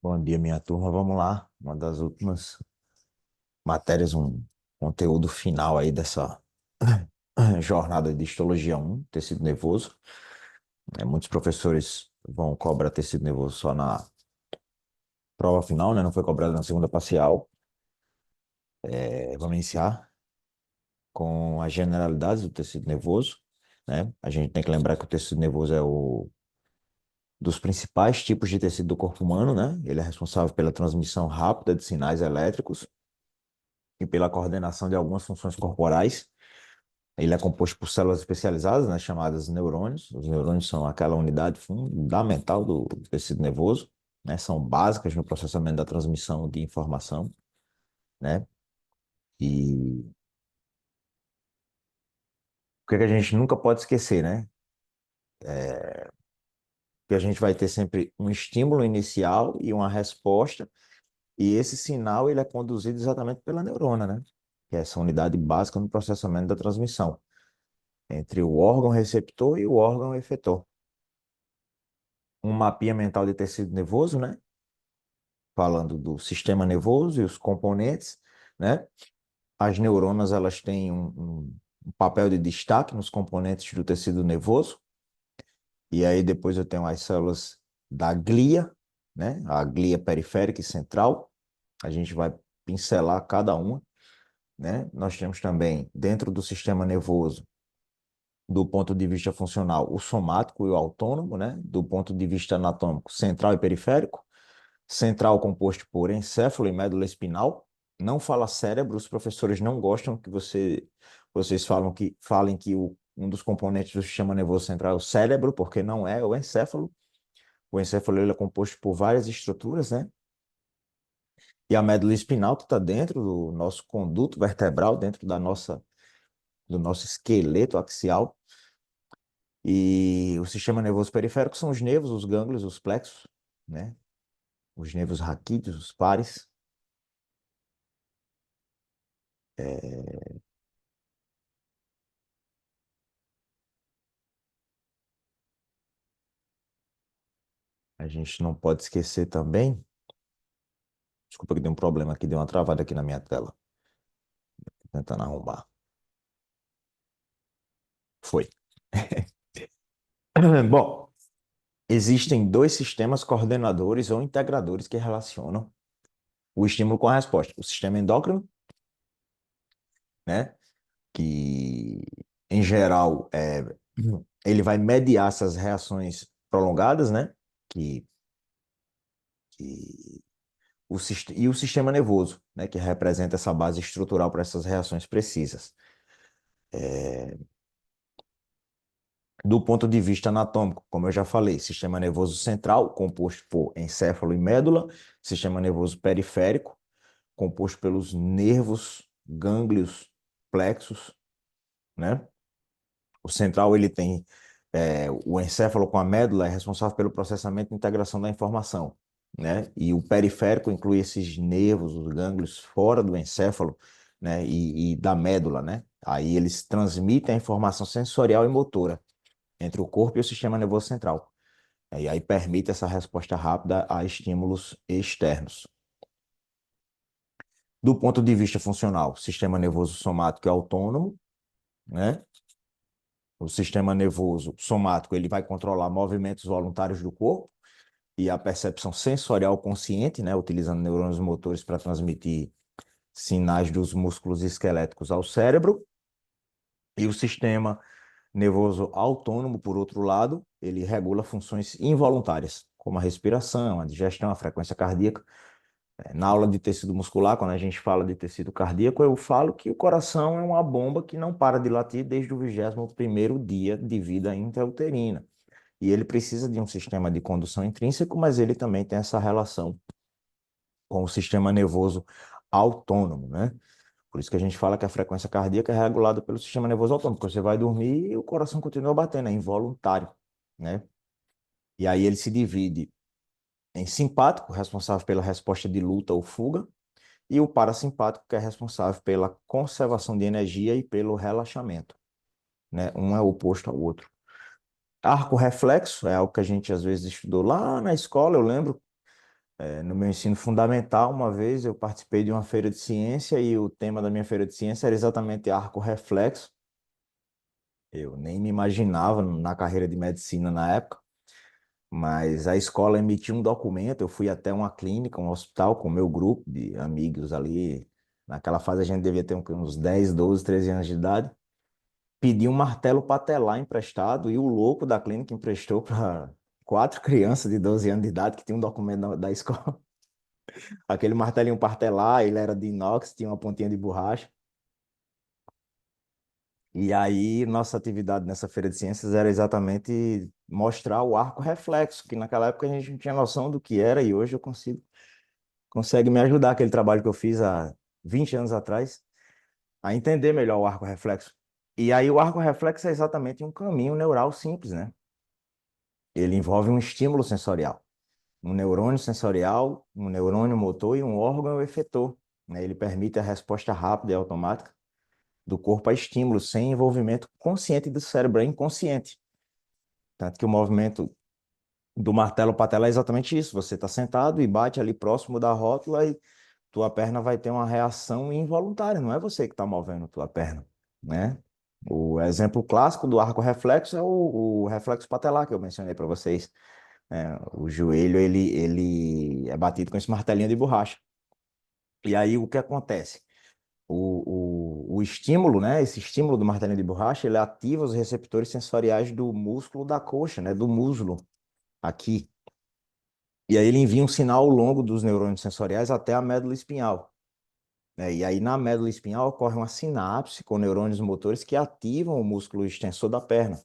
Bom dia, minha turma. Vamos lá. Uma das últimas matérias, um conteúdo final aí dessa jornada de histologia 1, tecido nervoso. Muitos professores vão cobrar tecido nervoso só na prova final, né? Não foi cobrado na segunda parcial. Vamos iniciar com as generalidades do tecido nervoso, né? A gente tem que lembrar que o tecido nervoso é o dos principais tipos de tecido do corpo humano, né? Ele é responsável pela transmissão rápida de sinais elétricos e pela coordenação de algumas funções corporais. Ele é composto por células especializadas, né, chamadas neurônios. Os neurônios são aquela unidade fundamental do tecido nervoso, né, são básicas no processamento da transmissão de informação, né? E o que a gente nunca pode esquecer, né? Que a gente vai ter sempre um estímulo inicial e uma resposta, e esse sinal ele é conduzido exatamente pela neurona, né? Que é essa unidade básica no processamento da transmissão entre o órgão receptor e o órgão efetor. Um mapinha mental de tecido nervoso, né? Falando do sistema nervoso e os componentes, né? As neuronas, elas têm um papel de destaque nos componentes do tecido nervoso. E aí depois eu tenho as células da glia, né? A glia periférica e central. A gente vai pincelar cada uma, né? Nós temos também, dentro do sistema nervoso, do ponto de vista funcional, o somático e o autônomo, né? Do ponto de vista anatômico, central e periférico. Central composto por encéfalo e médula espinal. Não fala cérebro, os professores não gostam que vocês falem que um dos componentes do sistema nervoso central é o cérebro, porque não é, é o encéfalo. O encéfalo ele é composto por várias estruturas, né? E a médula espinal que está dentro do nosso conduto vertebral, dentro do nosso esqueleto axial. E o sistema nervoso periférico são os nervos, os gânglios, os plexos, né? Os nervos raquídeos, os pares. A gente não pode esquecer também. Desculpa que deu um problema aqui, deu uma travada aqui na minha tela. Tentando arrumar. Foi. Bom, existem dois sistemas coordenadores ou integradores que relacionam o estímulo com a resposta. O sistema endócrino, né? Que, em geral, ele vai mediar essas reações prolongadas, né? Que, que e o sistema nervoso, né? Que representa essa base estrutural para essas reações precisas. Do ponto de vista anatômico, como eu já falei, sistema nervoso central, composto por encéfalo e médula, sistema nervoso periférico, composto pelos nervos, gânglios, plexos, né? O central, ele tem o encéfalo com a médula é responsável pelo processamento e integração da informação, né? E o periférico inclui esses nervos, os gânglios fora do encéfalo, né? E da médula, né? Aí eles transmitem a informação sensorial e motora entre o corpo e o sistema nervoso central. E aí permite essa resposta rápida a estímulos externos. Do ponto de vista funcional, sistema nervoso somático é autônomo, né? O sistema nervoso somático ele vai controlar movimentos voluntários do corpo e a percepção sensorial consciente, né? Utilizando neurônios motores para transmitir sinais dos músculos esqueléticos ao cérebro. E o sistema nervoso autônomo, por outro lado, ele regula funções involuntárias, como a respiração, a digestão, a frequência cardíaca. Na aula de tecido muscular, quando a gente fala de tecido cardíaco, eu falo que o coração é uma bomba que não para de latir desde o 21º dia de vida intrauterina. E ele precisa de um sistema de condução intrínseco, mas ele também tem essa relação com o sistema nervoso autônomo, né? Por isso que a gente fala que a frequência cardíaca é regulada pelo sistema nervoso autônomo, porque você vai dormir e o coração continua batendo, é involuntário, né? E aí ele se divide em simpático, responsável pela resposta de luta ou fuga, e o parasimpático, que é responsável pela conservação de energia e pelo relaxamento, né? Um é oposto ao outro. Arco reflexo é algo que a gente às vezes estudou lá na escola, eu lembro, No meu ensino fundamental, uma vez eu participei de uma feira de ciência e o tema da minha feira de ciência era exatamente arco reflexo. Eu nem me imaginava na carreira de medicina na época, mas a escola emitiu um documento. Eu fui até uma clínica, um hospital, com o meu grupo de amigos ali. Naquela fase a gente devia ter uns 10, 12, 13 anos de idade. Pedi um martelo patelar emprestado e o louco da clínica emprestou para quatro crianças de 12 anos de idade que tinham um documento da escola. Aquele martelinho patelar, ele era de inox, tinha uma pontinha de borracha. E aí, nossa atividade nessa feira de ciências era exatamente mostrar o arco reflexo, que naquela época a gente não tinha noção do que era e hoje eu consigo, consegue me ajudar aquele trabalho que eu fiz há 20 anos atrás a entender melhor o arco reflexo. E aí o arco reflexo é exatamente um caminho neural simples, né? Ele envolve um estímulo sensorial, um neurônio sensorial, um neurônio motor e um órgão efetor, né? Ele permite a resposta rápida e automática do corpo a estímulos sem envolvimento consciente do cérebro, é inconsciente. Tanto que o movimento do martelo patelar é exatamente isso. Você está sentado e bate ali próximo da rótula e tua perna vai ter uma reação involuntária. Não é você que está movendo tua perna, né? O exemplo clássico do arco reflexo é o reflexo patelar que eu mencionei para vocês. O joelho ele é batido com esse martelinho de borracha. E aí o que acontece? O estímulo, né? Esse estímulo do martelinho de borracha, ele ativa os receptores sensoriais do músculo da coxa, né? Do músculo aqui. E aí ele envia um sinal ao longo dos neurônios sensoriais até a médula espinhal, né? E aí na médula espinhal ocorre uma sinapse com neurônios motores que ativam o músculo extensor da perna.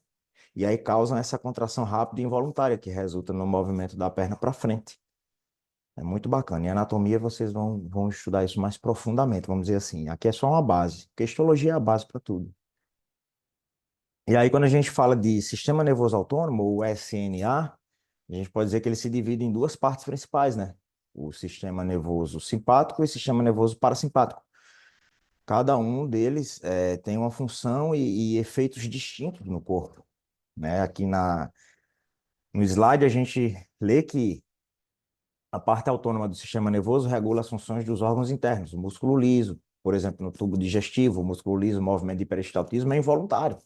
E aí causam essa contração rápida e involuntária que resulta no movimento da perna para frente. É muito bacana. Em anatomia vocês vão estudar isso mais profundamente, vamos dizer assim. Aqui é só uma base, porque histologia é a base para tudo. E aí, quando a gente fala de sistema nervoso autônomo, o SNA, a gente pode dizer que ele se divide em duas partes principais, né? O sistema nervoso simpático e o sistema nervoso parasimpático. Cada um deles tem uma função e efeitos distintos no corpo, né? Aqui no slide a gente lê que a parte autônoma do sistema nervoso regula as funções dos órgãos internos. O músculo liso, por exemplo, no tubo digestivo, o músculo liso, o movimento de peristaltismo é involuntário.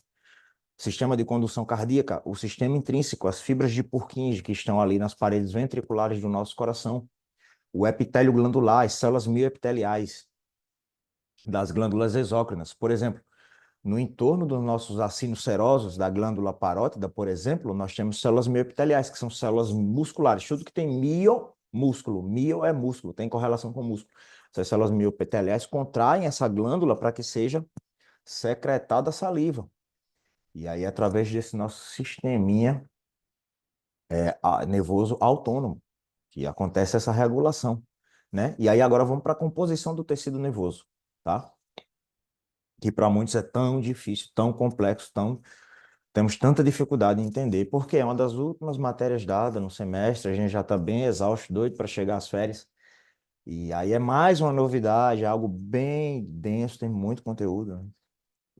Sistema de condução cardíaca, o sistema intrínseco, as fibras de Purkinje que estão ali nas paredes ventriculares do nosso coração, o epitélio glandular, as células mioepiteliais das glândulas exócrinas. Por exemplo, no entorno dos nossos acinos serosos, da glândula parótida, por exemplo, nós temos células mioepiteliais, que são células musculares. Tudo que tem mio, músculo. Mio é músculo, tem correlação com músculo. Essas células mioepiteliais contraem essa glândula para que seja secretada a saliva. E aí, através desse nosso sisteminha nervoso autônomo, que acontece essa regulação, né? E aí agora vamos para a composição do tecido nervoso, tá? Que para muitos é tão difícil, tão complexo, temos tanta dificuldade em entender, porque é uma das últimas matérias dadas no semestre, a gente já está bem exausto, doido para chegar às férias, e aí é mais uma novidade, algo bem denso, tem muito conteúdo, né?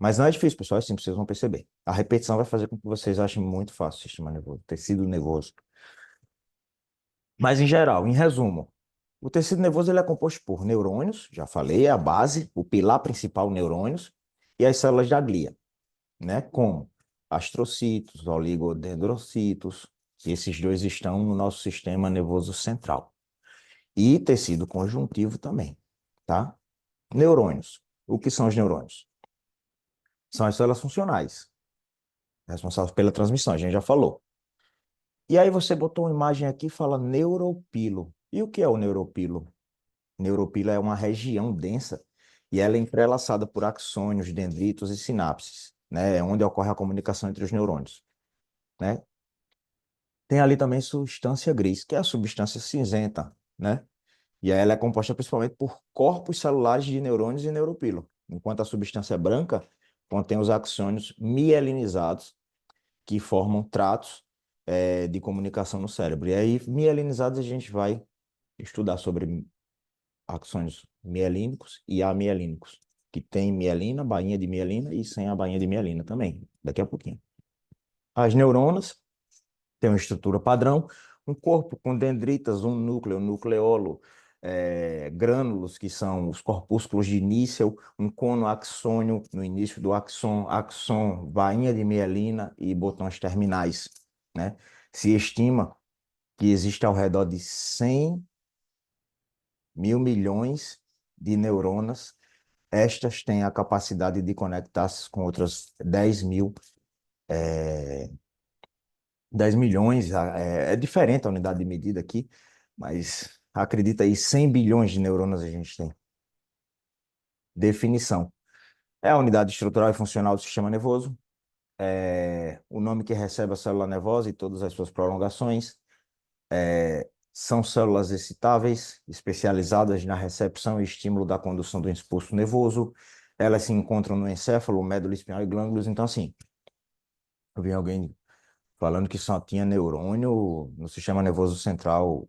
Mas não é difícil, pessoal, é simples, vocês vão perceber. A repetição vai fazer com que vocês achem muito fácil o sistema nervoso, tecido nervoso. Mas em geral, em resumo, o tecido nervoso ele é composto por neurônios, já falei, é a base, o pilar principal, neurônios, e as células da glia, né? Como astrocitos, oligodendrocitos, que esses dois estão no nosso sistema nervoso central. E tecido conjuntivo também, tá? Neurônios. O que são os neurônios? São as células funcionais, responsáveis pela transmissão, a gente já falou. E aí você botou uma imagem aqui e fala neuropilo. E o que é o neuropilo? Neuropila é uma região densa e ela é entrelaçada por axônios, dendritos e sinapses, né? É onde ocorre a comunicação entre os neurônios, né? Tem ali também substância gris, que é a substância cinzenta, né? E aí ela é composta principalmente por corpos celulares de neurônios e neuropilo, enquanto a substância branca contém os axônios mielinizados, que formam tratos de comunicação no cérebro. E aí, mielinizados, a gente vai estudar sobre axônios mielínicos e amielínicos, que tem mielina, bainha de mielina e sem a bainha de mielina também, daqui a pouquinho. As neuronas têm uma estrutura padrão, Um corpo com dendritas, um núcleo, um nucleolo, grânulos, que são os corpúsculos de Nícel, um cono axônio no início do axon, bainha de mielina e botões terminais, né? Se estima que existe ao redor de 100 mil milhões de neurônios. Estas têm a capacidade de conectar-se com outras 10 milhões, é diferente a unidade de medida aqui, mas acredita aí 100 bilhões de neurônios a gente tem. Definição. É a unidade estrutural e funcional do sistema nervoso, o nome que recebe a célula nervosa e todas as suas prolongações. São células excitáveis, especializadas na recepção e estímulo da condução do impulso nervoso. Elas se encontram no encéfalo, médula espinhal e glândulos. Então, assim, eu vi alguém falando que só tinha neurônio no sistema nervoso central.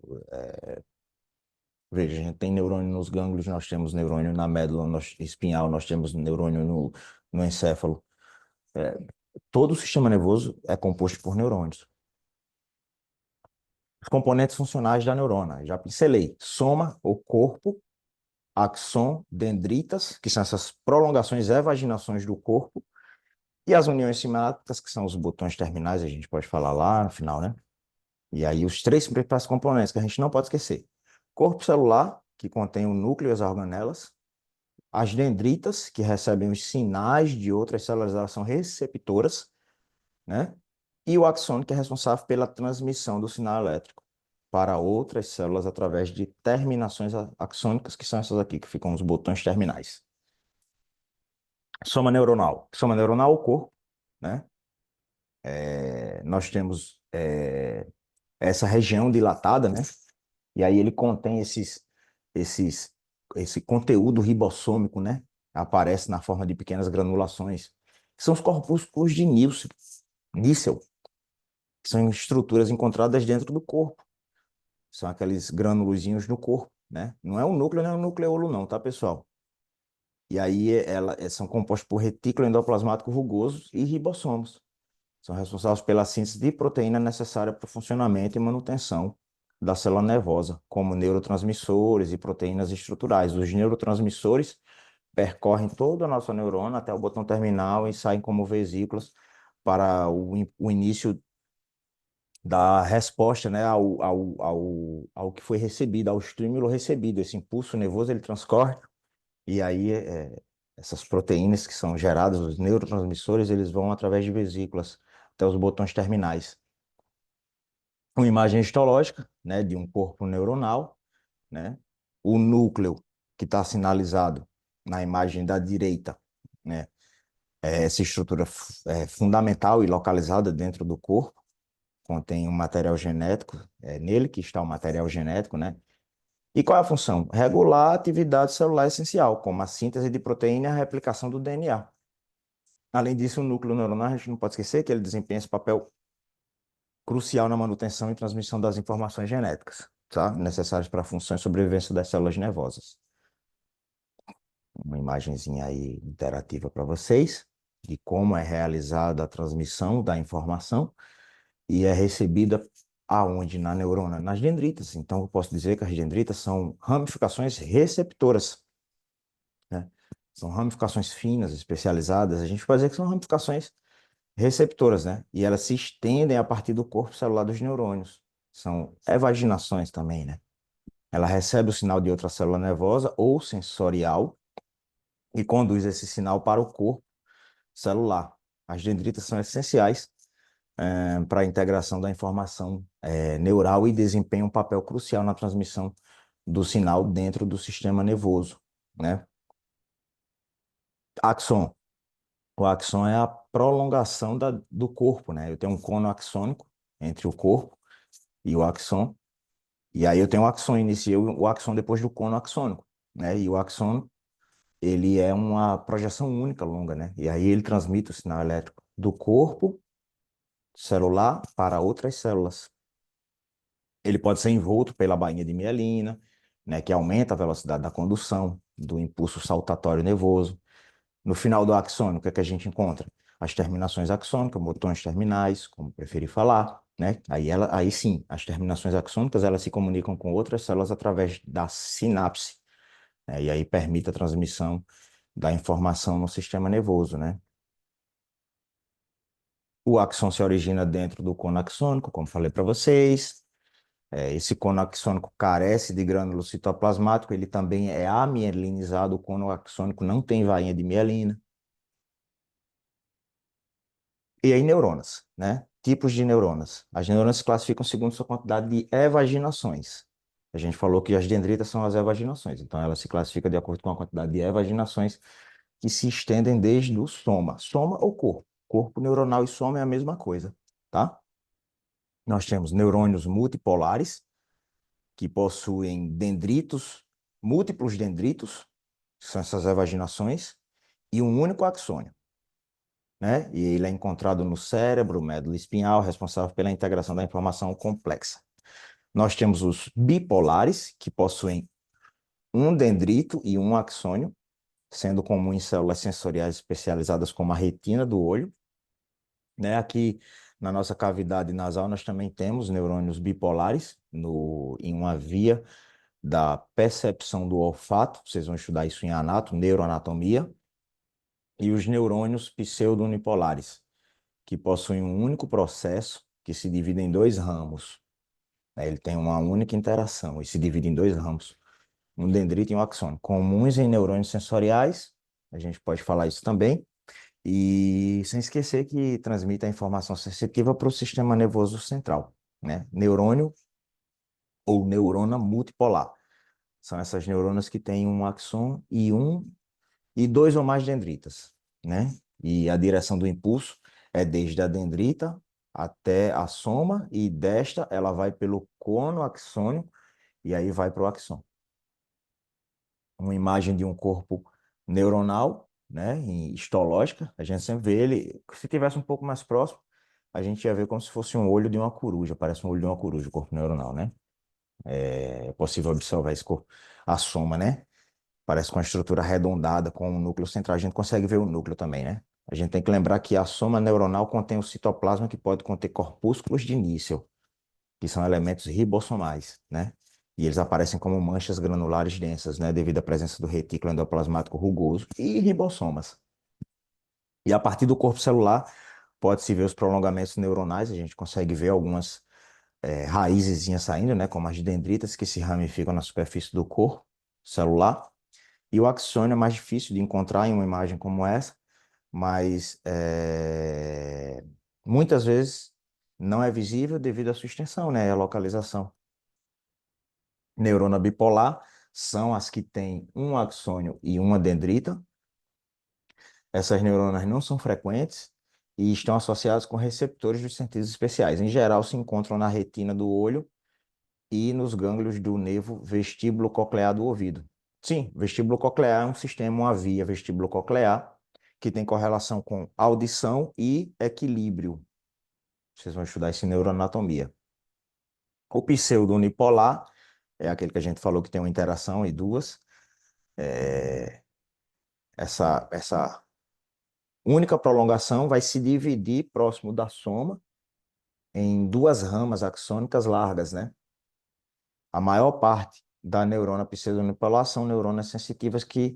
Veja, a gente tem neurônio nos gânglios, nós temos neurônio na médula espinhal, nós temos neurônio no encéfalo. Todo o sistema nervoso é composto por neurônios. Os componentes funcionais da neurona, já pincelei. Soma, o corpo, axon, dendritas, que são essas prolongações, evaginações do corpo, e as uniões sinápticas, que são os botões terminais, a gente pode falar lá no final, né? E aí os três principais componentes que a gente não pode esquecer. Corpo celular, que contém o núcleo e as organelas. As dendritas, que recebem os sinais de outras células, elas são receptoras, né? E o axônio, que é responsável pela transmissão do sinal elétrico para outras células através de terminações axônicas, que são essas aqui, que ficam os botões terminais. Soma neuronal. Soma neuronal, o corpo, né? Nós temos essa região dilatada, né? E aí ele contém esses, esse conteúdo ribossômico, né? Aparece na forma de pequenas granulações, que são os corpúsculos de Nícel, que são estruturas encontradas dentro do corpo. São aqueles granulozinhos no corpo, né? Não é o núcleo, não é o nucleolo não, tá, pessoal? E aí são compostos por retículo endoplasmático rugoso e ribossomos. São responsáveis pela síntese de proteína necessária para o funcionamento e manutenção da célula nervosa, como neurotransmissores e proteínas estruturais. Os neurotransmissores percorrem toda a nossa neurona até o botão terminal e saem como vesículas para o início da resposta, né, ao que foi recebido, ao estímulo recebido. Esse impulso nervoso ele transcorre e aí essas proteínas que são geradas, os neurotransmissores, eles vão através de vesículas até os botões terminais. Uma imagem histológica, né, de um corpo neuronal, né? O núcleo que está sinalizado na imagem da direita, né? Essa estrutura fundamental e localizada dentro do corpo, contém um material genético, nele que está o material genético, né? E qual é a função? Regular a atividade celular essencial, como a síntese de proteína e a replicação do DNA. Além disso, o núcleo neuronal, a gente não pode esquecer que ele desempenha esse papel crucial na manutenção e transmissão das informações genéticas, tá? Necessárias para a função e sobrevivência das células nervosas. Uma imagenzinha aí interativa para vocês, de como é realizada a transmissão da informação e é recebida aonde? Na neurona? Nas dendritas. Então, eu posso dizer que as dendritas são ramificações receptoras, né? São ramificações finas, especializadas. A gente pode dizer que são ramificações receptoras, né? E elas se estendem a partir do corpo celular dos neurônios. São evaginações também, né? Ela recebe o sinal de outra célula nervosa ou sensorial e conduz esse sinal para o corpo celular. As dendritas são essenciais para a integração da informação neural e desempenham um papel crucial na transmissão do sinal dentro do sistema nervoso, né? Axon. O axon é a prolongação do corpo, né? Eu tenho um cono axônico entre o corpo e o axon, e aí eu tenho o axon inicial e o axon depois do cono axônico, né? E o axon, ele é uma projeção única longa, né? E aí ele transmite o sinal elétrico do corpo celular para outras células. Ele pode ser envolto pela bainha de mielina, né, que aumenta a velocidade da condução do impulso saltatório nervoso. No final do axônio, o que é que a gente encontra? as terminações axônicas, botões terminais, como preferir falar, né? Aí sim, as terminações axônicas, elas se comunicam com outras células através da sinapse, né? E aí permite a transmissão da informação no sistema nervoso, né? O axon se origina dentro do cono axônico, como falei para vocês. Esse cono axônico carece de grânulo citoplasmático, ele também é amielinizado, o cono axônico não tem vainha de mielina. E aí, neuronas, né? Tipos de neuronas. As neuronas se classificam segundo sua quantidade de evaginações. A gente falou que as dendritas são as evaginações, então ela se classifica de acordo com a quantidade de evaginações que se estendem desde o soma. Soma ou corpo. Corpo neuronal e soma é a mesma coisa, tá? Nós temos neurônios multipolares, que possuem dendritos, múltiplos dendritos, que são essas evaginações, e um único axônio, né? E ele é encontrado no cérebro, médula espinhal, responsável pela integração da informação complexa. Nós temos os bipolares, que possuem um dendrito e um axônio, sendo comum em células sensoriais especializadas como a retina do olho, né? Aqui na nossa cavidade nasal nós também temos neurônios bipolares em uma via da percepção do olfato, vocês vão estudar isso em neuroanatomia, e os neurônios pseudounipolares, que possuem um único processo que se divide em dois ramos, né? Ele tem uma única interação e se divide em dois ramos, um dendrito e um axônio, comuns em neurônios sensoriais, a gente pode falar isso também, e sem esquecer que transmite a informação sensitiva para o sistema nervoso central, né? Neurônio ou neurona multipolar. São essas neuronas que têm um axon e dois ou mais dendritas, né? E a direção do impulso é desde a dendrita até a soma, e desta ela vai pelo cono axônio e aí vai para o axon. Uma imagem de um corpo neuronal, né, histológica, a gente sempre vê ele, se tivesse um pouco mais próximo, a gente ia ver como se fosse um olho de uma coruja, parece um olho de uma coruja, o corpo neuronal, né? É possível observar esse corpo, a soma, né? Parece com uma estrutura arredondada, com um núcleo central. A gente consegue ver o núcleo também, né? A gente tem que lembrar que a soma neuronal contém o citoplasma, que pode conter corpúsculos de níquel, que são elementos ribossomais, né? E eles aparecem como manchas granulares densas, né? Devido à presença do retículo endoplasmático rugoso e ribossomas. E a partir do corpo celular, pode-se ver os prolongamentos neuronais, a gente consegue ver algumas raizezinhas saindo, né? Como as dendritas, que se ramificam na superfície do corpo celular. E o axônio é mais difícil de encontrar em uma imagem como essa, mas muitas vezes não é visível devido à sua extensão, né? A localização. Neurona bipolar são as que têm um axônio e uma dendrita. Essas neuronas não são frequentes e estão associadas com receptores dos sentidos especiais. Em geral, se encontram na retina do olho e nos gânglios do nervo vestíbulo coclear do ouvido. Sim, vestíbulo coclear é um sistema, uma via vestíbulo coclear, que tem correlação com audição e equilíbrio. Vocês vão estudar isso em neuroanatomia. O pseudo-unipolar é aquele que a gente falou que tem uma interação e duas. É, essa única prolongação vai se dividir próximo da soma em duas ramas axônicas largas, né? A maior parte da neurona pseudo-unipolar são neuronas sensitivas que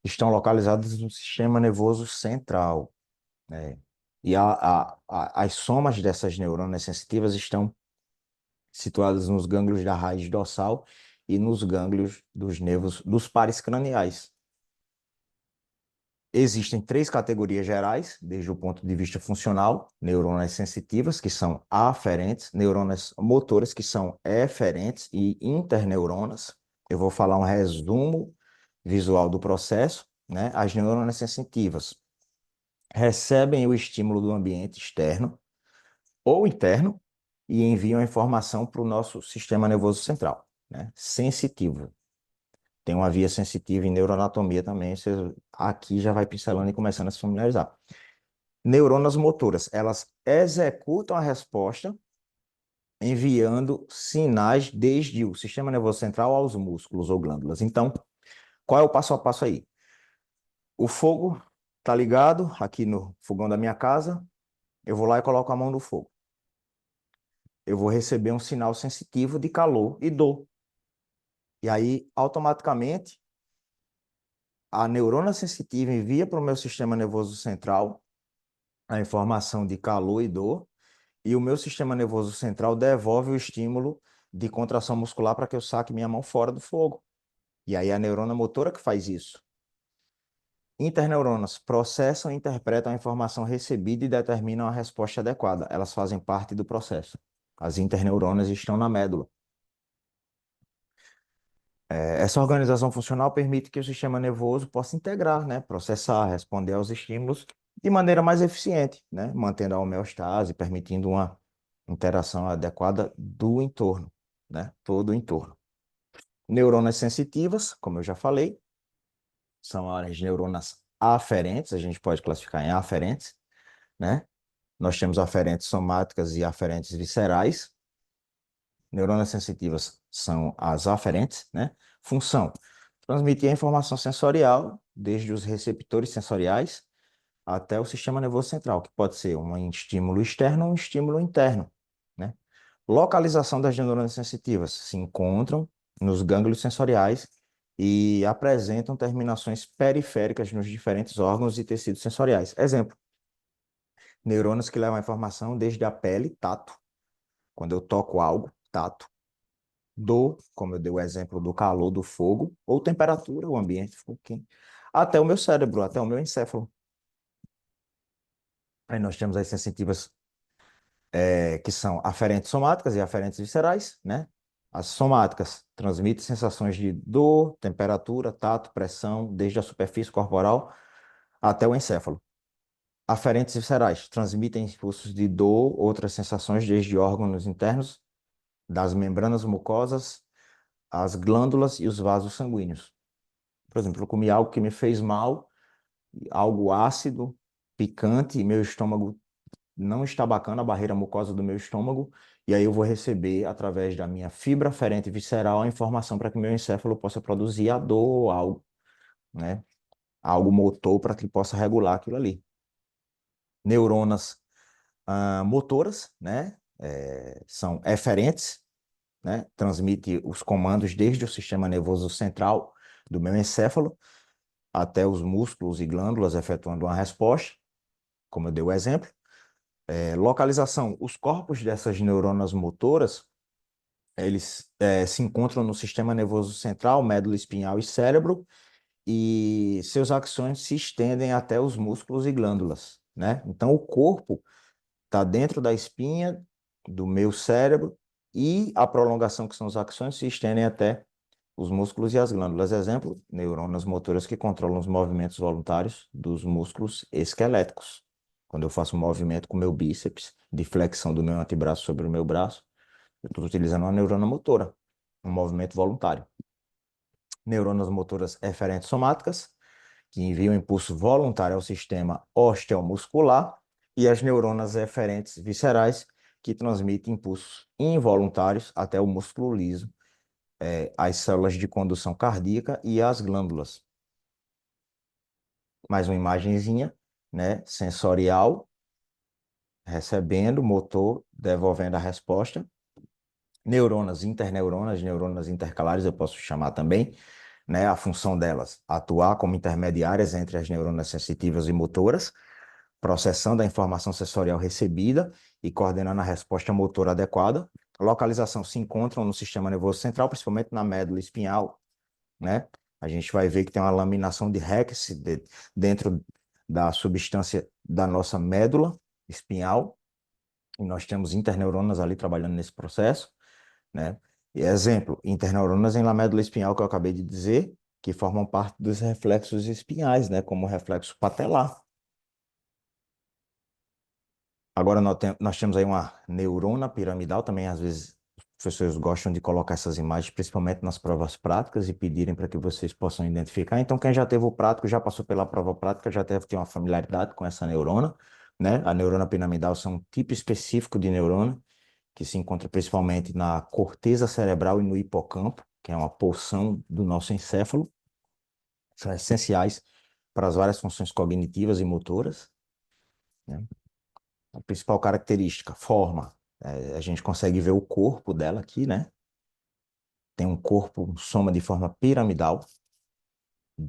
estão localizadas no sistema nervoso central, né? E as somas dessas neuronas sensitivas estão situadas nos gânglios da raiz dorsal e nos gânglios dos nervos dos pares craniais. Existem três categorias gerais, desde o ponto de vista funcional: neuronas sensitivas, que são aferentes, neuronas motoras, que são eferentes, e interneuronas. Eu vou falar um resumo visual do processo, né? As neuronas sensitivas recebem o estímulo do ambiente externo ou interno e enviam a informação para o nosso sistema nervoso central, né? Sensitivo. Tem uma via sensitiva em neuroanatomia também, você aqui já vai pincelando e começando a se familiarizar. Neuronas motoras, elas executam a resposta enviando sinais desde o sistema nervoso central aos músculos ou glândulas. Então, qual é o passo a passo aí? O fogo tá ligado aqui no fogão da minha casa, eu vou lá e coloco a mão no fogo. Eu vou receber um sinal sensitivo de calor e dor. E aí, automaticamente, a neurona sensitiva envia para o meu sistema nervoso central a informação de calor e dor, e o meu sistema nervoso central devolve o estímulo de contração muscular para que eu saque minha mão fora do fogo. E aí, a neurona motora que faz isso. Interneuronas processam e interpretam a informação recebida e determinam a resposta adequada. Elas fazem parte do processo. As interneuronas estão na médula. Essa organização funcional permite que o sistema nervoso possa integrar, né, processar, responder aos estímulos de maneira mais eficiente, né, mantendo a homeostase, permitindo uma interação adequada do entorno, né, todo o entorno. Neuronas sensitivas, como eu já falei, são as neuronas aferentes, a gente pode classificar em aferentes, né? Nós temos aferentes somáticas e aferentes viscerais. Neuronas sensitivas são as aferentes, né? Função: transmitir a informação sensorial, desde os receptores sensoriais até o sistema nervoso central, que pode ser um estímulo externo ou um estímulo interno, né? Localização das neuronas sensitivas: se encontram nos gânglios sensoriais e apresentam terminações periféricas nos diferentes órgãos e tecidos sensoriais. Exemplo: neurônios que levam a informação desde a pele, tato, quando eu toco algo, tato, dor, como eu dei o exemplo do calor do fogo, ou temperatura, o ambiente ficou quente, até o meu cérebro, até o meu encéfalo. Aí nós temos as sensitivas, que são aferentes somáticas e aferentes viscerais, né? As somáticas transmitem sensações de dor, temperatura, tato, pressão, desde a superfície corporal até o encéfalo. Aferentes viscerais transmitem impulsos de dor, outras sensações desde órgãos internos, das membranas mucosas, as glândulas e os vasos sanguíneos. Por exemplo, eu comi algo que me fez mal, algo ácido, picante, e meu estômago não está bacana, a barreira mucosa do meu estômago, e aí eu vou receber, através da minha fibra aferente visceral, a informação para que meu encéfalo possa produzir a dor, algo, né? Algo motor para que possa regular aquilo ali. Neuronas motoras, né? São eferentes, né? Transmite os comandos desde o sistema nervoso central do meu encéfalo até os músculos e glândulas efetuando uma resposta, como eu dei o exemplo. Localização: os corpos dessas neuronas motoras, eles se encontram no sistema nervoso central, médula espinhal e cérebro, e seus axônios se estendem até os músculos e glândulas, né? Então, o corpo está dentro da espinha do meu cérebro e a prolongação, que são os axônios, se estendem até os músculos e as glândulas. Exemplo: neuronas motoras que controlam os movimentos voluntários dos músculos esqueléticos. Quando eu faço um movimento com o meu bíceps, de flexão do meu antebraço sobre o meu braço, eu estou utilizando uma neurona motora, um movimento voluntário. Neuronas motoras eferentes somáticas, que enviam impulso voluntário ao sistema osteomuscular, e as neuronas eferentes viscerais, que transmitem impulsos involuntários até o músculo liso, as células de condução cardíaca e as glândulas. Mais uma imagenzinha, né, sensorial, recebendo, motor, devolvendo a resposta. Neuronas interneuronas, neuronas intercalares, eu posso chamar também, né, a função delas: atuar como intermediárias entre as neuronas sensitivas e motoras, processando a informação sensorial recebida e coordenando a resposta motora adequada. Localização: se encontram no sistema nervoso central, principalmente na médula espinhal, né? A gente vai ver que tem uma laminação de Rex dentro da substância da nossa médula espinhal, e nós temos interneuronas ali trabalhando nesse processo, né? E exemplo: interneuronas em la médula espinhal, que eu acabei de dizer, que formam parte dos reflexos espinhais, né? Como o reflexo patelar. Agora nós temos aí uma neurona piramidal, também às vezes os professores gostam de colocar essas imagens, principalmente nas provas práticas, e pedirem para que vocês possam identificar. Então, quem já teve o prático, já passou pela prova prática, já deve ter uma familiaridade com essa neurona, né? A neurona piramidal são um tipo específico de neurona, que se encontra principalmente na corteza cerebral e no hipocampo, que é uma porção do nosso encéfalo, são essenciais para as várias funções cognitivas e motoras, né? A principal característica, forma. A gente consegue ver o corpo dela aqui, né? Tem um corpo, soma de forma piramidal.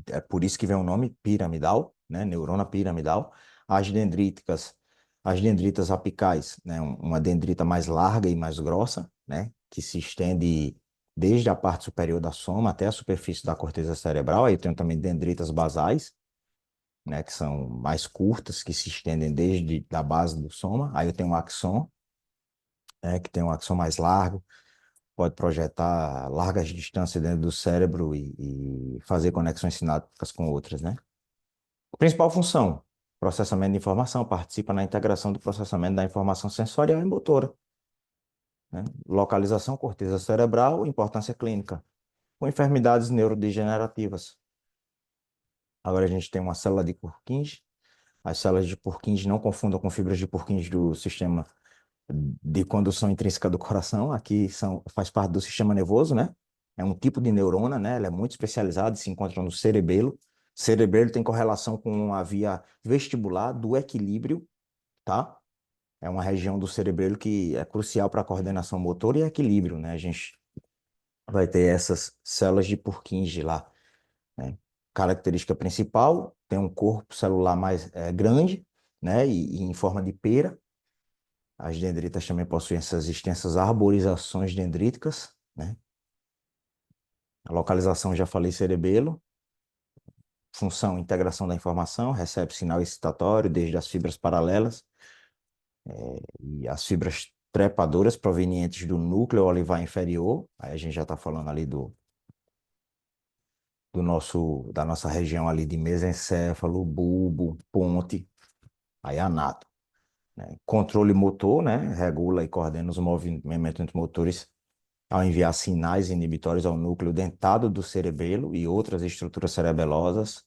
É por isso que vem o nome piramidal, né? Neurona piramidal. As dendríticas, as dendritas apicais, né? Uma dendrita mais larga e mais grossa, né? Que se estende desde a parte superior da soma até a superfície da corteza cerebral. Aí eu tenho também dendritas basais, né? Que são mais curtas, que se estendem desde a base do soma. Aí eu tenho o axon, né? Que tem um axon mais largo, pode projetar largas distâncias dentro do cérebro e fazer conexões sinápticas com outras, né? Principal função: processamento de informação, participa na integração do processamento da informação sensorial e motora, né? Localização, corteza cerebral, importância clínica, com enfermidades neurodegenerativas. Agora a gente tem uma célula de Purkinje. As células de Purkinje não confundam com fibras de Purkinje do sistema de condução intrínseca do coração. Aqui faz parte do sistema nervoso, né? É um tipo de neurona, né? Ela é muito especializada e se encontra no cerebelo. Cerebelo tem correlação com a via vestibular do equilíbrio, tá? É uma região do cerebelo que é crucial para a coordenação motora e equilíbrio, né? A gente vai ter essas células de Purkinje lá, né? Característica principal, tem um corpo celular mais grande, né? E em forma de pera. As dendritas também possuem essas extensas arborizações dendríticas, né? A localização, já falei, cerebelo. Função, integração da informação, recebe sinal excitatório desde as fibras paralelas e as fibras trepadoras provenientes do núcleo olivar inferior. Aí a gente já está falando ali da nossa região ali de mesencéfalo, bulbo, ponte, aí anato, né? Controle motor, né? Regula e coordena os movimentos motores ao enviar sinais inibitórios ao núcleo dentado do cerebelo e outras estruturas cerebelosas.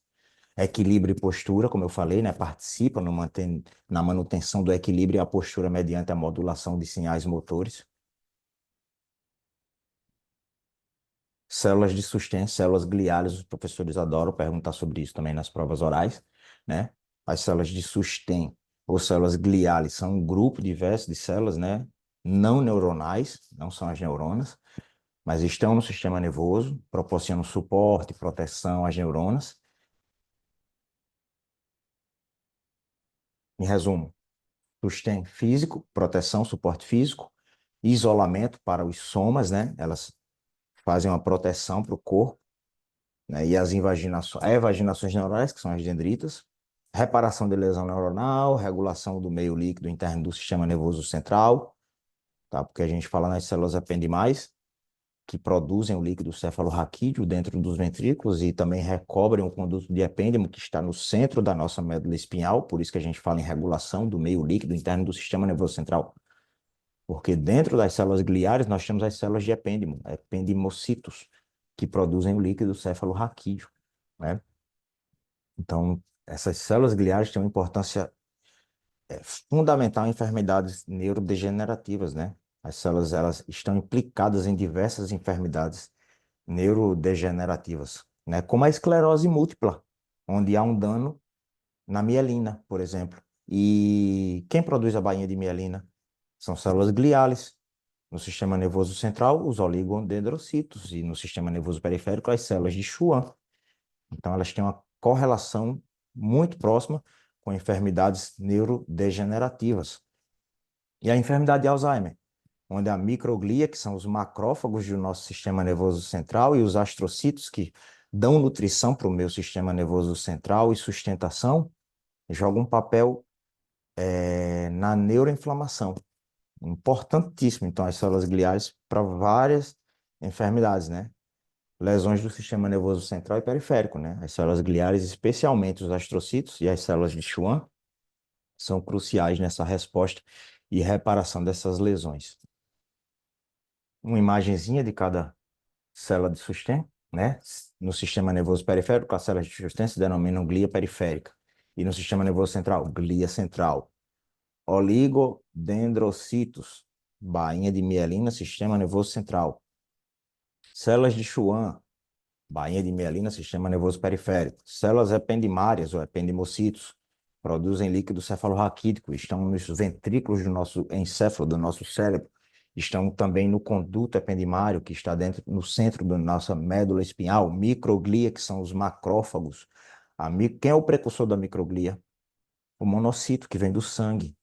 Equilíbrio e postura, como eu falei, né? Participa na manutenção do equilíbrio e a postura mediante a modulação de sinais motores. Células de sustento, células gliares, os professores adoram perguntar sobre isso também nas provas orais, né? As células de sustento ou células gliares são um grupo diverso de células, né? Não neuronais, não são as neuronas, mas estão no sistema nervoso, proporcionam suporte, proteção às neuronas. Em resumo, sustento físico, proteção, suporte físico, isolamento para os somas, né? Elas fazem uma proteção para o corpo, né? E as evaginações neurais, que são as dendritas, reparação de lesão neuronal, regulação do meio líquido interno do sistema nervoso central, tá? Porque a gente fala nas células ependimais, que produzem o líquido cefalorraquídeo dentro dos ventrículos e também recobrem o conduto de epêndimo que está no centro da nossa médula espinhal, por isso que a gente fala em regulação do meio líquido interno do sistema nervoso central. Porque dentro das células gliares nós temos as células de epêndimo, ependimocitos, que produzem o líquido cefalorraquídeo, né? Então, essas células gliares têm uma importância fundamental em enfermidades neurodegenerativas, né? As células, elas estão implicadas em diversas enfermidades neurodegenerativas, né? Como a esclerose múltipla, onde há um dano na mielina, por exemplo. E quem produz a bainha de mielina? São células gliales. No sistema nervoso central, os oligodendrocitos, e no sistema nervoso periférico, as células de Schwann. Então, elas têm uma correlação muito próxima com enfermidades neurodegenerativas. E a enfermidade de Alzheimer, onde a microglia, que são os macrófagos do nosso sistema nervoso central, e os astrocitos, que dão nutrição para o meu sistema nervoso central e sustentação, jogam um papel na neuroinflamação. Importantíssimo, então, as células gliares para várias enfermidades, né? Lesões do sistema nervoso central e periférico, né? As células gliares, especialmente os astrocitos e as células de Schwann, são cruciais nessa resposta e reparação dessas lesões. Uma imagenzinha de cada célula de sustento, né? No sistema nervoso periférico, as células de sustento se denominam glia periférica. E no sistema nervoso central, glia central. Oligodendrocitos, bainha de mielina, sistema nervoso central. Células de Schwann, Bainha de mielina, sistema nervoso periférico. Células ependimárias ou ependimocitos produzem líquido cefalorraquídeo, estão nos ventrículos do nosso encéfalo, do nosso cérebro, estão também no conduto ependimário, que está dentro, no centro da nossa médula espinhal, microglia, que são os macrófagos. Quem é o precursor da microglia? O monocito, que vem do sangue.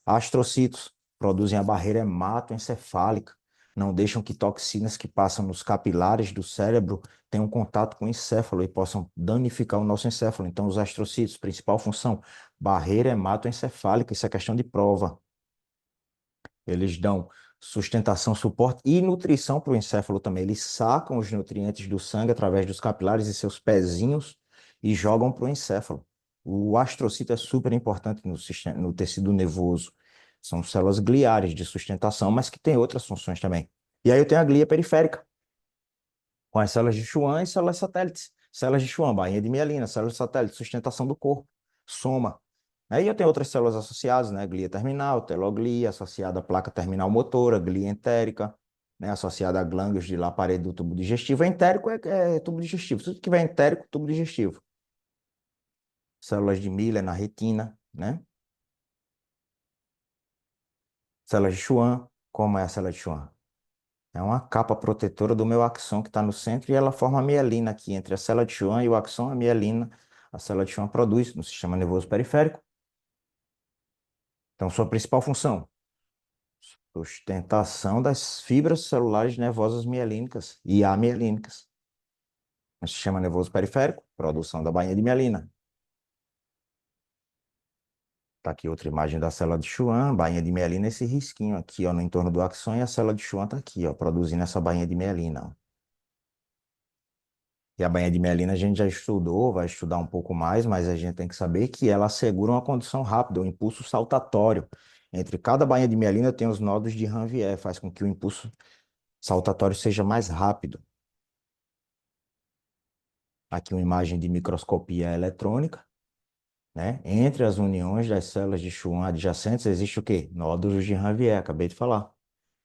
Astrocitos produzem a barreira hematoencefálica, não deixam que toxinas que passam nos capilares do cérebro tenham contato com o encéfalo e possam danificar o nosso encéfalo. Então, os astrocitos, principal função, barreira hematoencefálica, isso é questão de prova. Eles dão sustentação, suporte e nutrição para o encéfalo também. Eles sacam os nutrientes do sangue através dos capilares e seus pezinhos e jogam para o encéfalo. O astrocito é super importante no tecido nervoso. São células gliares de sustentação, mas que têm outras funções também. E aí eu tenho a glia periférica, com as células de Schwann e células satélites. Células de Schwann, bainha de mielina, células satélites, sustentação do corpo, soma. Aí eu tenho outras células associadas, né? Glia terminal, teloglia, associada à placa terminal motora, glia entérica, né? Associada a glândulos de lá, parede do tubo digestivo. Entérico é tubo digestivo. Tudo que tiver entérico, tubo digestivo. Células de Miller na retina, né? Células de Schwann. Como é a célula de Schwann? É uma capa protetora do meu axon que está no centro e ela forma a mielina aqui entre a célula de Schwann e o axon, a mielina. A célula de Schwann produz no sistema nervoso periférico. Então, sua principal função, sustentação das fibras celulares nervosas mielínicas e amielínicas. No sistema nervoso periférico, produção da bainha de mielina. Está aqui outra imagem da célula de Schwann, bainha de mielina, esse risquinho aqui, ó, no entorno do axon, e a célula de Schwann está aqui, ó, produzindo essa bainha de mielina, ó. E a bainha de mielina a gente já estudou, vai estudar um pouco mais, mas a gente tem que saber que ela assegura uma condução rápida, um impulso saltatório. Entre cada bainha de mielina tem os nodos de Ranvier, faz com que o impulso saltatório seja mais rápido. Aqui uma imagem de microscopia eletrônica, né? Entre as uniões das células de Schwann adjacentes existe o quê? Nódulos de Ranvier, acabei de falar.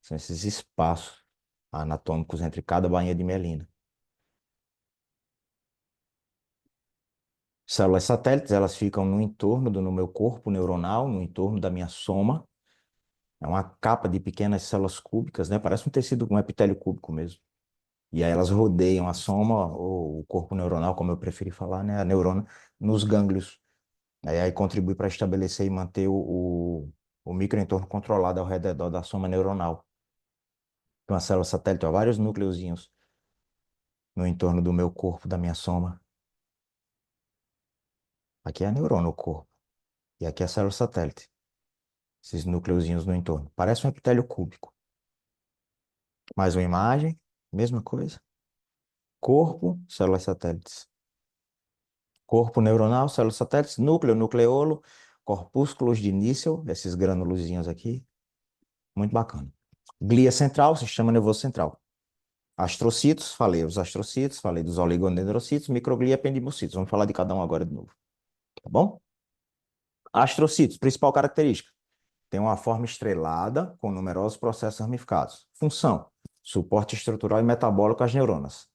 São esses espaços anatômicos entre cada bainha de mielina. Células satélites, elas ficam no entorno no meu corpo neuronal, no entorno da minha soma. É uma capa de pequenas células cúbicas, né? Parece um tecido, um epitélio cúbico mesmo. E aí elas rodeiam a soma, ou o corpo neuronal, como eu preferi falar, né? A neurona, nos gânglios. Aí contribui para estabelecer e manter o microentorno controlado ao redor da soma neuronal. Uma célula satélite, ó, vários núcleozinhos no entorno do meu corpo, da minha soma. Aqui é a neurona, o corpo. E aqui é a célula satélite. Esses núcleozinhos no entorno. Parece um epitélio cúbico. Mais uma imagem, mesma coisa. Corpo, células satélites. Corpo neuronal, células satélites, núcleo, nucleolo, corpúsculos de Nissel, esses granulozinhos aqui. Muito bacana. Glia central, sistema nervoso central. Astrocitos, falei os astrocitos, falei dos oligodendrocitos, microglia e ependimocitos. Vamos falar de cada um agora de novo, tá bom? Astrocitos, principal característica. Tem uma forma estrelada com numerosos processos ramificados. Função: suporte estrutural e metabólico às neuronas.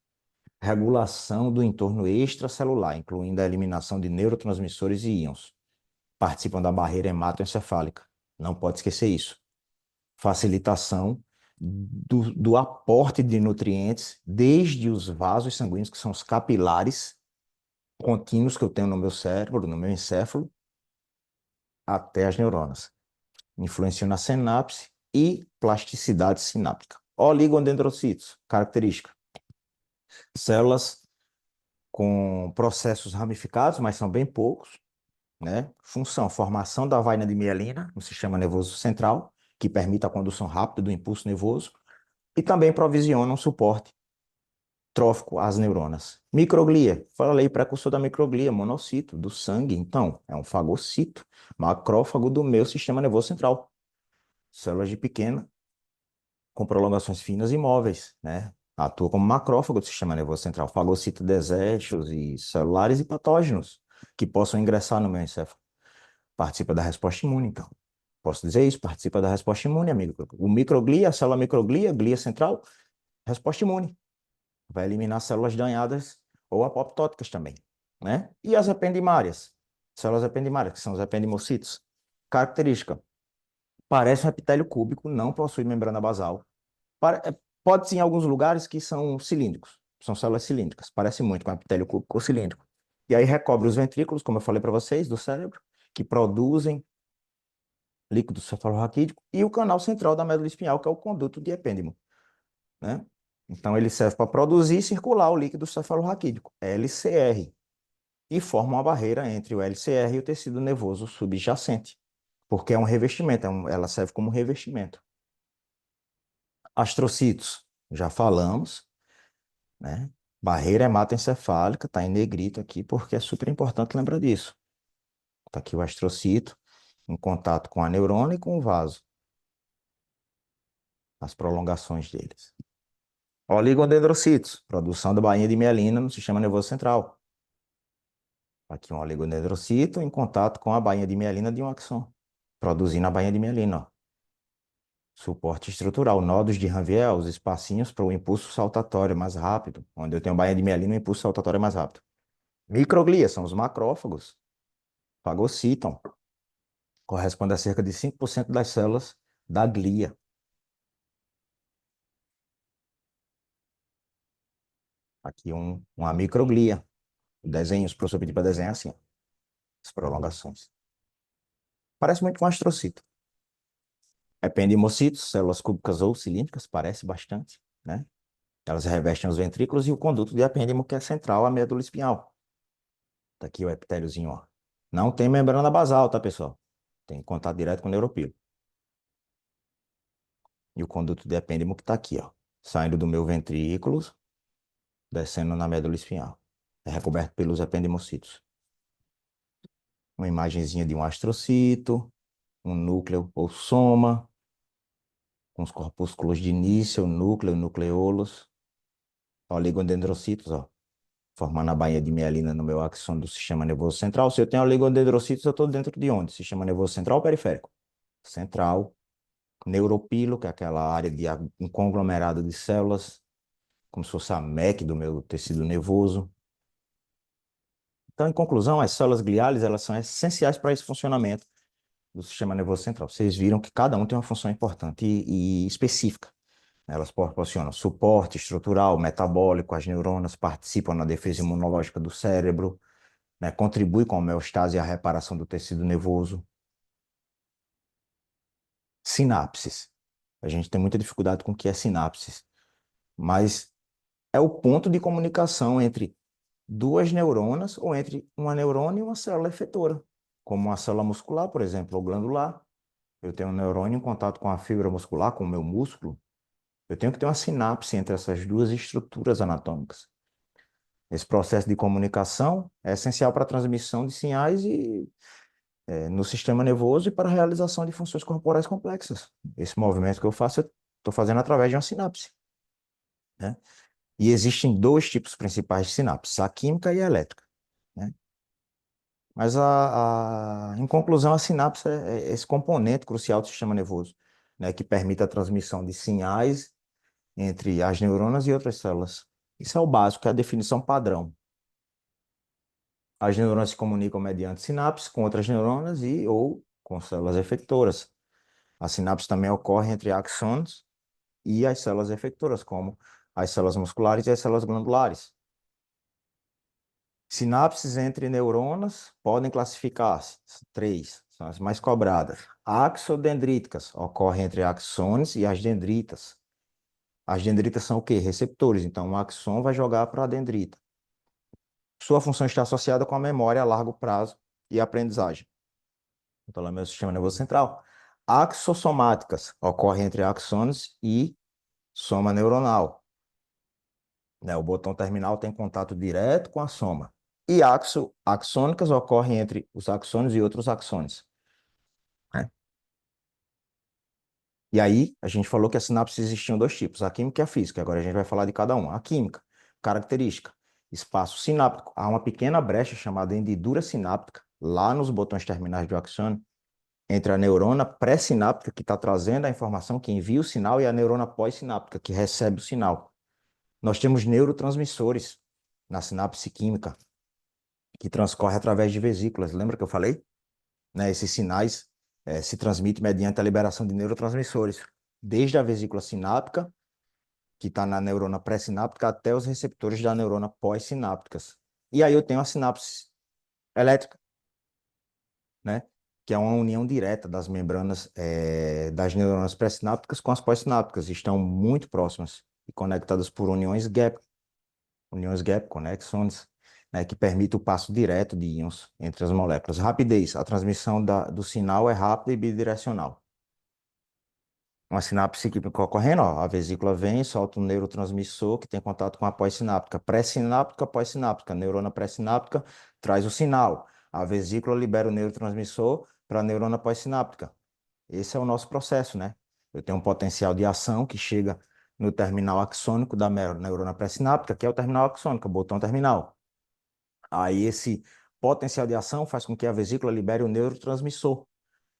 Regulação do entorno extracelular, incluindo a eliminação de neurotransmissores e íons. Participam da barreira hematoencefálica. Não pode esquecer isso. Facilitação do aporte de nutrientes desde os vasos sanguíneos, que são os capilares contínuos que eu tenho no meu cérebro, no meu encéfalo, até as neuronas. Influenciam na sinapse e plasticidade sináptica. Oligodendrocitos, característica. Células com processos ramificados, mas são bem poucos, né? Função: formação da vaina de mielina no sistema nervoso central, que permite a condução rápida do impulso nervoso, e também provisiona um suporte trófico às neuronas. Microglia, falei precursor da microglia, monocito, do sangue, então, é um fagocito, macrófago do meu sistema nervoso central. Células de pequena, com prolongações finas e móveis, né? Atua como macrófago do sistema nervoso central, fagocita desechos e celulares e patógenos que possam ingressar no meu encéfalo. Participa da resposta imune, então. Posso dizer isso? Participa da resposta imune, amigo. O microglia, a célula microglia, glia central, resposta imune. vai eliminar células danhadas ou apoptóticas também, né? E as ependimárias, células ependimárias, que são os ependimocitos. Característica, parece um epitélio cúbico, não possui membrana basal. Pode ser em alguns lugares que são cilíndricos, são células cilíndricas, parece muito com epitélio cúbico ou cilíndrico. E aí recobre os ventrículos, como eu falei para vocês, do cérebro, que produzem líquido cefalorraquídeo, e o canal central da médula espinhal, que é o conduto de epêndimo, né? Então, ele serve para produzir e circular o líquido cefalorraquídeo, LCR, e forma uma barreira entre o LCR e o tecido nervoso subjacente, porque é um revestimento, ela serve como revestimento. Astrocitos, já falamos, né? Barreira hematoencefálica, está em negrito aqui, porque é super importante lembrar disso. Está aqui o astrocito, em contato com a neurona e com o vaso, as prolongações deles. Oligodendrocitos, produção da bainha de mielina no sistema nervoso central. Aqui um oligodendrocito em contato com a bainha de mielina de um axon, produzindo a bainha de mielina. Ó. Suporte estrutural, nodos de Ranvier, os espacinhos para o impulso saltatório mais rápido. Onde eu tenho bainha de mielina, o impulso saltatório é mais rápido. Microglia são os macrófagos, fagocitam, corresponde a cerca de 5% das células da glia. Aqui uma microglia. O desenho, os professores pediram para desenhar assim, ó, as prolongações. Parece muito com astrocito. Ependimocitos, células cúbicas ou cilíndricas, parece bastante, né? Elas revestem os ventrículos e o conduto de epêndimo, que é central à medula espinhal. Tá aqui o epitéliozinho, ó. Não tem membrana basal, tá, pessoal? Tem contato direto com o neuropilo. E o conduto de epêndimo que tá aqui, ó. Saindo do meu ventrículo, descendo na medula espinhal. É recoberto pelos ependimocitos. Uma imagenzinha de um astrocito, um núcleo ou soma, com os corpúsculos de início, núcleo, nucleolos, oligodendrocitos, ó, formando a bainha de mielina no meu axônio do sistema nervoso central. Se eu tenho oligodendrocitos, eu estou dentro de onde? Sistema nervoso central ou periférico? Central. Neuropilo, que é aquela área de um conglomerado de células, como se fosse a MEC do meu tecido nervoso. Então, em conclusão, as células gliais, elas são essenciais para esse funcionamento do sistema nervoso central. Vocês viram que cada um tem uma função importante e específica. Elas proporcionam suporte estrutural, metabólico, as neuronas participam na defesa imunológica do cérebro, né, contribui com a homeostase e a reparação do tecido nervoso. Sinapses. A gente tem muita dificuldade com o que é sinapses, mas é o ponto de comunicação entre duas neuronas ou entre uma neurona e uma célula efetora, como uma célula muscular, por exemplo, ou glandular. Eu tenho um neurônio em contato com a fibra muscular, com o meu músculo. Eu tenho que ter uma sinapse entre essas duas estruturas anatômicas. Esse processo de comunicação é essencial para a transmissão de sinais no sistema nervoso e para a realização de funções corporais complexas. Esse movimento que eu faço, eu estou fazendo através de uma sinapse, né? E existem dois tipos principais de sinapses, a química e a elétrica, né? Mas, em conclusão, a sinapse é esse componente crucial do sistema nervoso, né, que permite a transmissão de sinais entre as neuronas e outras células. Isso é o básico, é a definição padrão. As neuronas se comunicam mediante sinapses com outras neuronas e ou com células efectoras. A sinapse também ocorre entre axônios e as células efectoras, como as células musculares e as células glandulares. Sinapses entre neuronas podem classificar-se três, são as mais cobradas. Axodendríticas ocorrem entre axônios e as dendritas. As dendritas são o quê? Receptores. Então, um axon vai jogar para a dendrita. Sua função está associada com a memória a largo prazo e a aprendizagem. Então, lá é meu sistema nervoso central. Axossomáticas ocorrem entre axônios e soma neuronal. Né? O botão terminal tem contato direto com a soma. E axônicas ocorrem entre os axônios e outros axônios. Né? E aí, a gente falou que a sinapse existiam dois tipos, a química e a física. Agora a gente vai falar de cada um. A química, característica, espaço sináptico. Há uma pequena brecha chamada hendidura sináptica, lá nos botões terminais do axônio, entre a neurona pré-sináptica, que está trazendo a informação, que envia o sinal, e a neurona pós-sináptica, que recebe o sinal. Nós temos neurotransmissores na sinapse química, que transcorre através de vesículas. Lembra que eu falei? Né? Esses sinais se transmitem mediante a liberação de neurotransmissores, desde a vesícula sináptica, que está na neurona pré-sináptica, até os receptores da neurona pós-sinápticas. E aí eu tenho a sinapse elétrica, né? Que é uma união direta das membranas das neuronas pré-sinápticas com as pós-sinápticas. Estão muito próximas e conectadas por uniões gap, conexões, né, que permite o passo direto de íons entre as moléculas. Rapidez, a transmissão do sinal é rápida e bidirecional. Uma sinapse química ocorrendo, ó, a vesícula vem, solta um neurotransmissor que tem contato com a pós-sináptica. Pré-sináptica, pós-sináptica. Neurona pré-sináptica traz o sinal. A vesícula libera o neurotransmissor para a neurona pós-sináptica. Esse é o nosso processo, né? Eu tenho um potencial de ação que chega no terminal axônico da neurona pré-sináptica, que é o terminal axônico, o botão terminal. Aí esse potencial de ação faz com que a vesícula libere o neurotransmissor,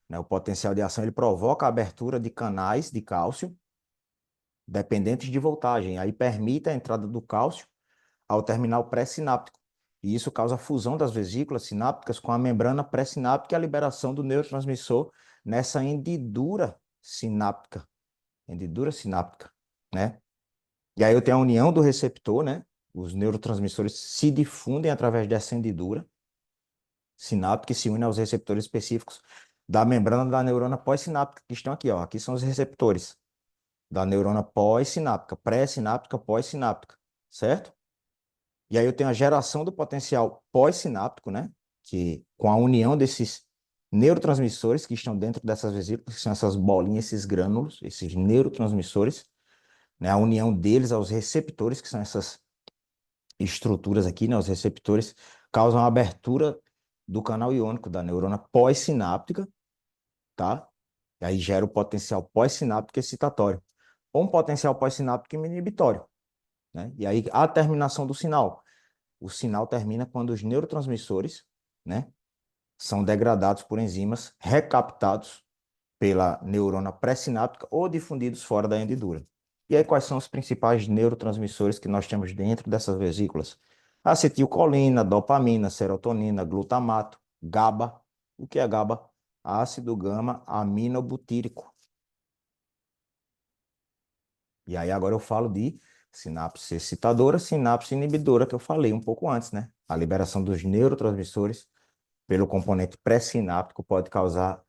né? O potencial de ação ele provoca a abertura de canais de cálcio dependentes de voltagem, aí permite a entrada do cálcio ao terminal pré-sináptico. E isso causa a fusão das vesículas sinápticas com a membrana pré-sináptica e a liberação do neurotransmissor nessa hendidura sináptica, né? E aí eu tenho a união do receptor, né? Os neurotransmissores se difundem através dessa hendidura sináptica e se unem aos receptores específicos da membrana da neurona pós-sináptica, que estão aqui, ó. Aqui são os receptores da neurona pós-sináptica, pré-sináptica, pós-sináptica, certo? E aí eu tenho a geração do potencial pós-sináptico, né? Que com a união desses neurotransmissores que estão dentro dessas vesículas, que são essas bolinhas, esses grânulos, esses neurotransmissores, né? A união deles aos receptores, que são essas estruturas aqui, né? Os receptores causam a abertura do canal iônico da neurona pós-sináptica, tá? E aí gera o potencial pós-sináptico excitatório, ou um potencial pós-sináptico inibitório, né? E aí a terminação do sinal. O sinal termina quando os neurotransmissores, né, são degradados por enzimas, recaptados pela neurona pré-sináptica ou difundidos fora da hendidura. E aí, quais são os principais neurotransmissores que nós temos dentro dessas vesículas? Acetilcolina, dopamina, serotonina, glutamato, GABA. O que é GABA? Ácido gama-aminobutírico. E aí, agora eu falo de sinapse excitadora, sinapse inibidora, que eu falei um pouco antes, né? A liberação dos neurotransmissores pelo componente pré-sináptico pode causar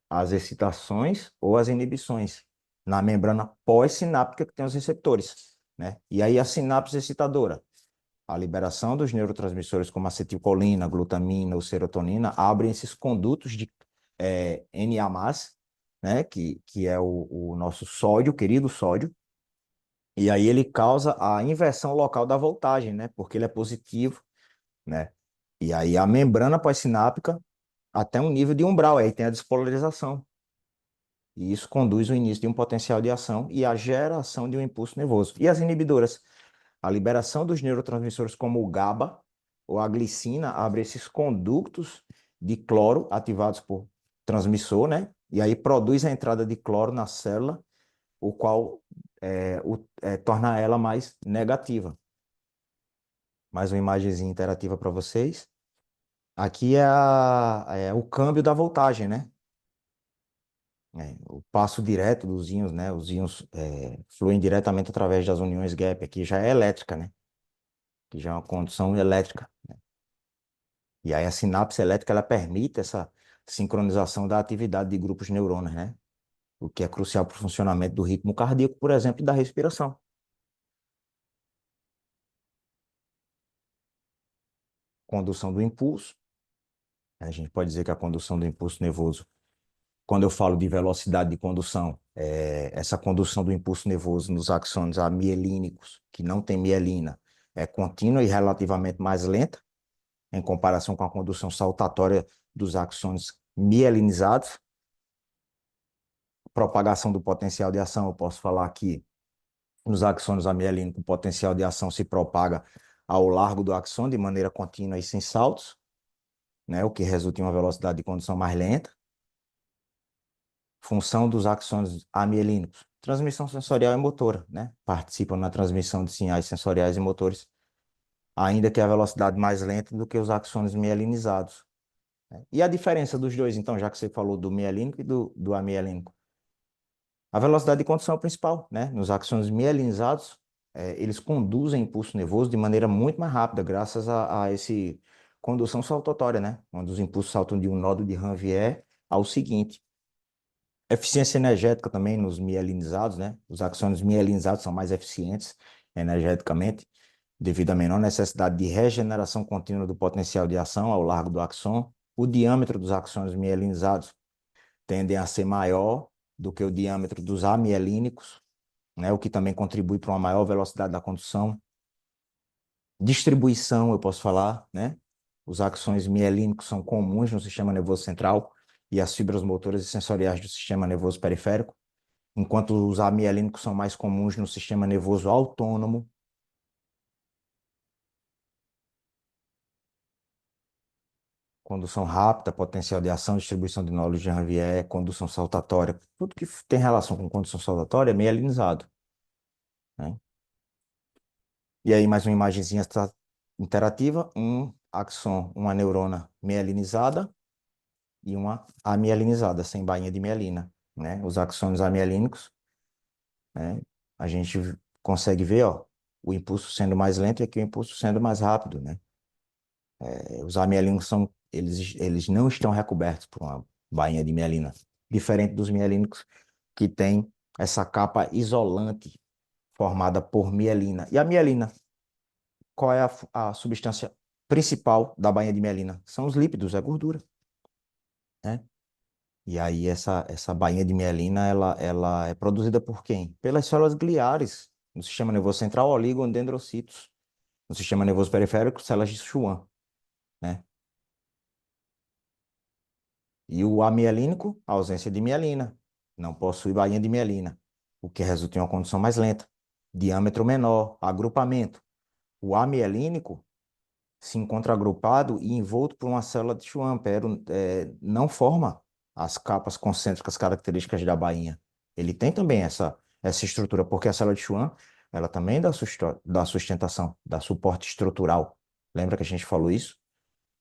as excitações ou as inibições na membrana pós-sináptica que tem os receptores, né? E aí a sinapse excitadora, a liberação dos neurotransmissores como acetilcolina, glutamina ou serotonina abrem esses condutos de Na+, né? Que é o nosso sódio, querido sódio, e aí ele causa a inversão local da voltagem, né? Porque ele é positivo, né? E aí a membrana pós-sináptica até um nível de umbral, aí tem a despolarização. E isso conduz ao início de um potencial de ação e à geração de um impulso nervoso. E as inibidoras? A liberação dos neurotransmissores como o GABA ou a glicina abre esses condutos de cloro ativados por transmissor, né? E aí produz a entrada de cloro na célula, o qual torna ela mais negativa. Mais uma imagenzinha interativa para vocês. Aqui é o câmbio da voltagem, né? O passo direto dos íons, né? Os íons fluem diretamente através das uniões gap. Aqui já é elétrica, né? Que já é uma condução elétrica. E aí a sinapse elétrica ela permite essa sincronização da atividade de grupos de neurônios, né? O que é crucial para o funcionamento do ritmo cardíaco, por exemplo, e da respiração. Condução do impulso. A gente pode dizer que a condução do impulso nervoso, quando eu falo de velocidade de condução, essa condução do impulso nervoso nos axônios amielínicos, que não tem mielina, é contínua e relativamente mais lenta, em comparação com a condução saltatória dos axônios mielinizados. Propagação do potencial de ação, eu posso falar que nos axônios amielínicos, o potencial de ação se propaga ao largo do axônio de maneira contínua e sem saltos, né, o que resulta em uma velocidade de condução mais lenta. Função dos axônios amielínicos, transmissão sensorial e motora, né? Participam na transmissão de sinais sensoriais e motores, ainda que a velocidade mais lenta do que os axônios mielinizados, né? E a diferença dos dois, então, já que você falou do mielínico e do amielínico? A velocidade de condução é o principal, né? Nos axônios mielinizados, eles conduzem impulso nervoso de maneira muito mais rápida, graças a esse condução saltatória, né? Quando os impulsos saltam de um nodo de Ranvier ao seguinte. Eficiência energética também nos mielinizados, né? Os axônios mielinizados são mais eficientes energeticamente, devido à menor necessidade de regeneração contínua do potencial de ação ao largo do axon. O diâmetro dos axônios mielinizados tendem a ser maior do que o diâmetro dos amielínicos, né? O que também contribui para uma maior velocidade da condução. Distribuição, eu posso falar, né? Os axões mielínicos são comuns no sistema nervoso central e as fibras motoras e sensoriais do sistema nervoso periférico, enquanto os amielínicos são mais comuns no sistema nervoso autônomo. Condução rápida, potencial de ação, distribuição de nódulos de Ranvier, condução saltatória, tudo que tem relação com condução saltatória é mielinizado, né? E aí, mais uma imagenzinha interativa, um axon, uma neurona mielinizada e uma amielinizada, sem bainha de mielina, né? Os axônios amielínicos, né? A gente consegue ver, ó, o impulso sendo mais lento e aqui o impulso sendo mais rápido, né? Os amielínicos eles não estão recobertos por uma bainha de mielina, diferente dos mielínicos que tem essa capa isolante formada por mielina. E a mielina, qual é a substância principal da bainha de mielina? São os lípidos, é gordura, né? E aí essa bainha de mielina, ela é produzida por quem? Pelas células gliares, no sistema nervoso central, oligodendrocitos, no sistema nervoso periférico, células de Schwann, né? E o amielínico, a ausência de mielina, não possui bainha de mielina, o que resulta em uma condução mais lenta, diâmetro menor, agrupamento. O amielínico se encontra agrupado e envolto por uma célula de Schwann, pero não forma as capas concêntricas características da bainha. Ele tem também essa estrutura, porque a célula de Schwann, ela também dá sustentação, dá suporte estrutural. Lembra que a gente falou isso?